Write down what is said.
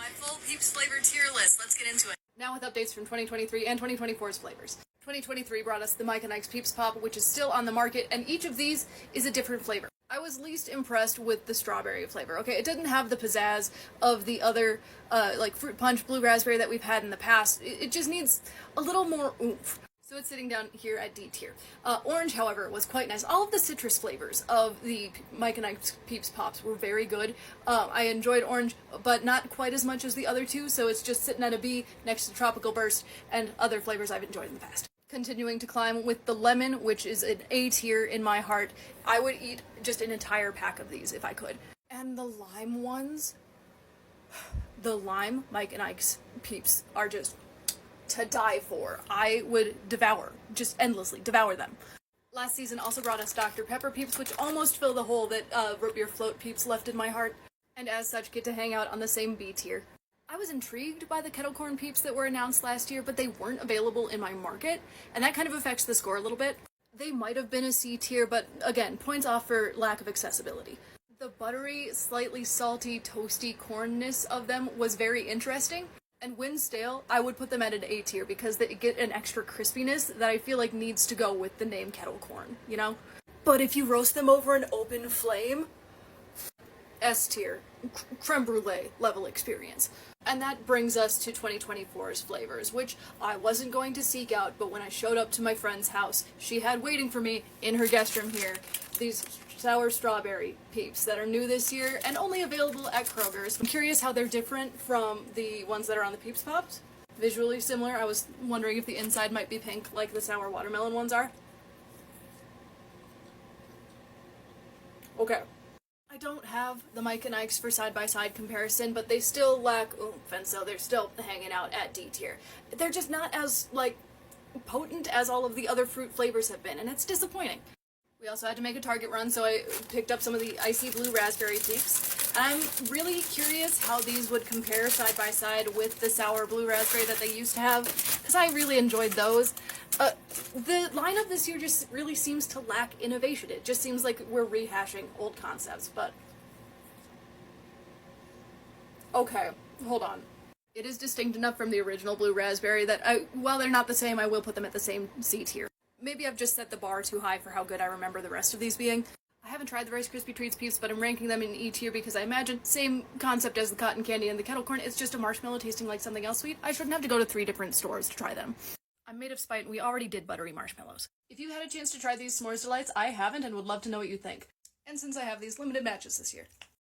My full Peeps flavor tier list. Let's get into it. Now with updates from 2023 and 2024's flavors. 2023 brought us the Mike and Ike's Peeps Pop, which is still on the market, and each of these is a different flavor. I was least impressed with the strawberry flavor. Okay, it didn't have the pizzazz of the other, like fruit punch, blue raspberry that we've had in the past. It just needs a little more oomph. So it's sitting down here at D tier. Orange, however, was quite nice. All of the citrus flavors of the Mike and Ike's Peeps Pops were very good. I enjoyed orange, but not quite as much as the other two, so it's just sitting at a B next to Tropical Burst and other flavors I've enjoyed in the past. Continuing to climb with the lemon, which is an A tier in my heart. I would eat just an entire pack of these if I could. And the lime ones, the lime Mike and Ike's Peeps are just to die for. I would devour, just endlessly devour them. Last season also brought us Dr. Pepper Peeps, which almost fill the hole that Root Beer Float Peeps left in my heart, and as such get to hang out on the same B tier. I was intrigued by the kettle corn Peeps that were announced last year, but they weren't available in my market, and that kind of affects the score a little bit. They might have been a C tier, but again, points off for lack of accessibility. The buttery, slightly salty, toasty cornness of them was very interesting, and when stale, I would put them at an A tier because they get an extra crispiness that I feel like needs to go with the name kettle corn, you know? But if you roast them over an open flame, S tier, creme brulee level experience. And that brings us to 2024's flavors, which I wasn't going to seek out, but when I showed up to my friend's house, she had waiting for me in her guest room here these sour strawberry Peeps that are new this year and only available at Kroger's. I'm curious how they're different from the ones that are on the Peeps Pops. Visually similar. I was wondering if the inside might be pink like the sour watermelon ones are. Okay. I don't have the Mike and Ike's for side-by-side comparison, but they still lack oomph, and so they're still hanging out at D tier. They're just not as, like, potent as all of the other fruit flavors have been, and it's disappointing. We also had to make a Target run, so I picked up some of the icy blue raspberry Peeps. I'm really curious how these would compare side-by-side with the sour blue raspberry that they used to have, because I really enjoyed those. The lineup this year just really seems to lack innovation. It just seems like we're rehashing old concepts, but... Okay, hold on. It is distinct enough from the original blue raspberry that while they're not the same, I will put them at the same C tier. Maybe I've just set the bar too high for how good I remember the rest of these being. I haven't tried the Rice Krispie Treats Peeps, but I'm ranking them in E tier because I imagine same concept as the cotton candy and the kettle corn. It's just a marshmallow tasting like something else sweet. I shouldn't have to go to 3 different stores to try them. I'm made of spite, and we already did buttery marshmallows. If you had a chance to try these s'mores delights, I haven't and would love to know what you think. And since I have these limited matches this year.